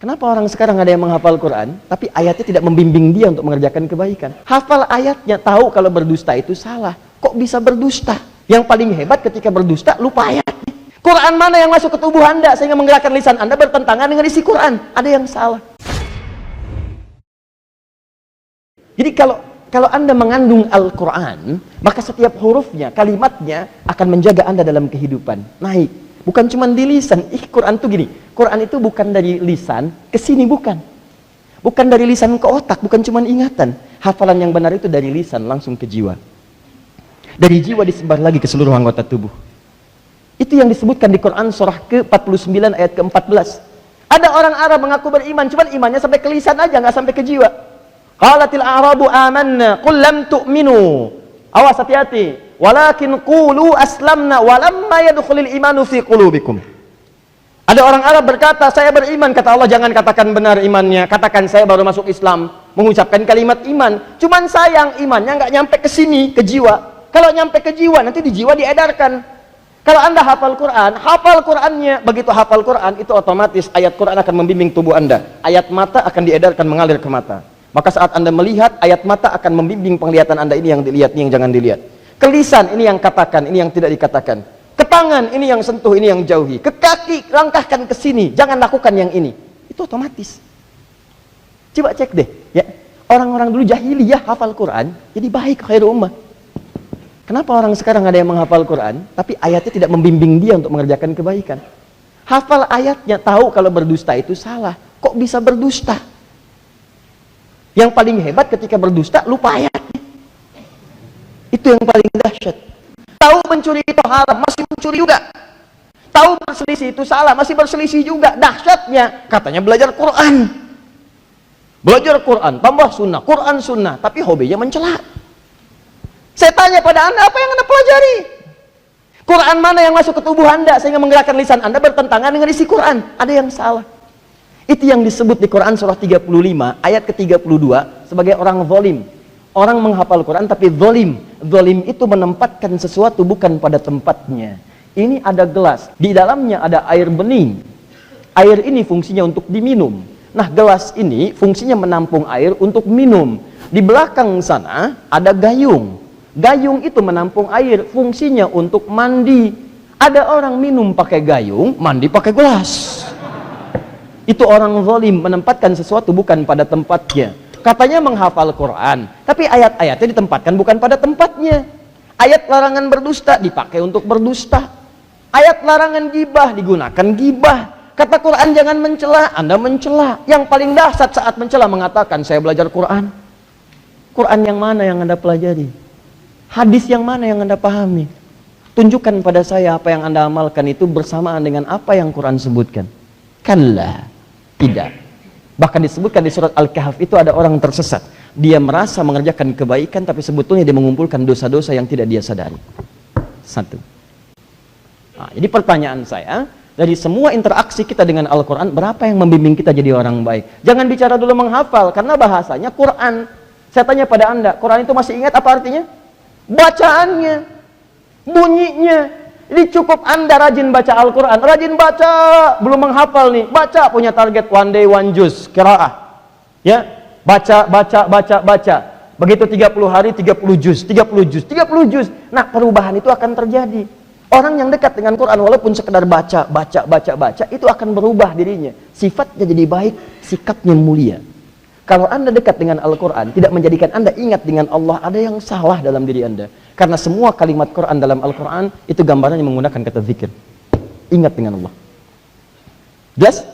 Kenapa orang sekarang ada yang menghafal Quran, tapi ayatnya tidak membimbing dia untuk mengerjakan kebaikan? Hafal ayatnya, tahu kalau berdusta itu salah. Kok bisa berdusta? Yang paling hebat ketika berdusta, lupa ayatnya. Quran mana yang masuk ke tubuh Anda sehingga menggerakkan lisan Anda bertentangan dengan isi Quran? Ada yang salah. Jadi kalau Anda mengandung Al-Quran, maka setiap hurufnya, kalimatnya akan menjaga Anda dalam kehidupan. Naik. Bukan cuma di lisan. Quran itu gini. Quran itu bukan dari lisan ke sini, bukan. Bukan dari lisan ke otak, bukan cuma ingatan. Hafalan yang benar itu dari lisan langsung ke jiwa. Dari jiwa disebar lagi ke seluruh anggota tubuh. Itu yang disebutkan di Quran surah ke-49 ayat ke-14. Ada orang Arab mengaku beriman, cuma imannya sampai ke lisan aja, nggak sampai ke jiwa. Qalatil a'rabu amanna qul lam tu'minu. Awas, hati-hati. Walakin qulu aslamna walamma yadkhulul imanu fi qulubikum. Ada orang Arab berkata, saya beriman. Kata Allah, jangan katakan benar imannya, katakan saya baru masuk Islam, mengucapkan kalimat iman. Cuman sayang, imannya nggak nyampe ke sini, ke jiwa. Kalau nyampe ke jiwa, nanti di jiwa diedarkan. Kalau Anda hafal Quran, hafal Qurannya. Begitu hafal Quran, itu otomatis ayat Quran akan membimbing tubuh Anda. Ayat mata akan diedarkan mengalir ke mata. Maka saat Anda melihat, ayat mata akan membimbing penglihatan Anda, ini yang dilihat, ini yang jangan dilihat. Ke lisan, ini yang katakan, ini yang tidak dikatakan. Ke tangan, ini yang sentuh, ini yang jauhi. Ke kaki, langkahkan ke sini, jangan lakukan yang ini. Itu otomatis. Coba cek deh, ya. Orang-orang dulu jahiliyah hafal Quran, jadi baik, khairu ummah. Kenapa orang sekarang ada yang menghafal Quran, tapi ayatnya tidak membimbing dia untuk mengerjakan kebaikan? Hafal ayatnya, tahu kalau berdusta itu salah. Kok bisa berdusta? Yang paling hebat ketika berdusta, lupa ayatnya. Itu yang paling dahsyat. Tahu mencuri itu haram, masih mencuri juga. Tahu berselisih itu salah, masih berselisih juga. Dahsyatnya, katanya belajar Quran. Belajar Quran, tambah sunnah, Quran sunnah, tapi hobinya mencela. Saya tanya pada Anda, apa yang Anda pelajari? Quran mana yang masuk ke tubuh Anda sehingga menggerakkan lisan Anda bertentangan dengan isi Quran? Ada yang salah. Itu yang disebut di Quran surah 35 ayat ke-32 sebagai orang zalim. Orang menghafal Quran tapi zalim. Zalim itu menempatkan sesuatu bukan pada tempatnya. Ini ada gelas, di dalamnya ada air bening. Air ini fungsinya untuk diminum. Nah, gelas ini fungsinya menampung air untuk minum. Di belakang sana ada gayung. Gayung itu menampung air, fungsinya untuk mandi. Ada orang minum pakai gayung, mandi pakai gelas. Itu orang zalim, menempatkan sesuatu bukan pada tempatnya. Katanya menghafal Quran, tapi ayat-ayatnya ditempatkan bukan pada tempatnya. Ayat larangan berdusta dipakai untuk berdusta. Ayat larangan gibah digunakan gibah. Kata Quran jangan mencela, Anda mencela. Yang paling dahsyat saat mencela mengatakan saya belajar Quran. Quran yang mana yang Anda pelajari? Hadis yang mana yang Anda pahami? Tunjukkan pada saya apa yang Anda amalkan itu bersamaan dengan apa yang Quran sebutkan. Kalla, tidak. Bahkan disebutkan di surat Al-Kahf itu ada orang tersesat. Dia merasa mengerjakan kebaikan tapi sebetulnya dia mengumpulkan dosa-dosa yang tidak dia sadari. Satu. Nah, jadi pertanyaan saya, dari semua interaksi kita dengan Al-Quran, berapa yang membimbing kita jadi orang baik? Jangan bicara dulu menghafal, karena bahasanya Quran. Saya tanya pada Anda, Quran itu masih ingat apa artinya? Bacaannya, bunyinya. Jadi cukup Anda rajin baca Al-Quran, rajin baca, belum menghafal nih, baca, punya target one day one juz, qiraah. Ya, baca. Begitu 30 hari 30 juz, 30 juz, 30 juz. Nah, perubahan itu akan terjadi. Orang yang dekat dengan Quran walaupun sekedar baca, itu akan berubah dirinya. Sifatnya jadi baik, sikapnya mulia. Kalau Anda dekat dengan Al-Quran, tidak menjadikan Anda ingat dengan Allah, ada yang salah dalam diri Anda. Karena semua kalimat Quran dalam Al-Quran, itu gambarannya menggunakan kata zikir. Ingat dengan Allah. Jelas?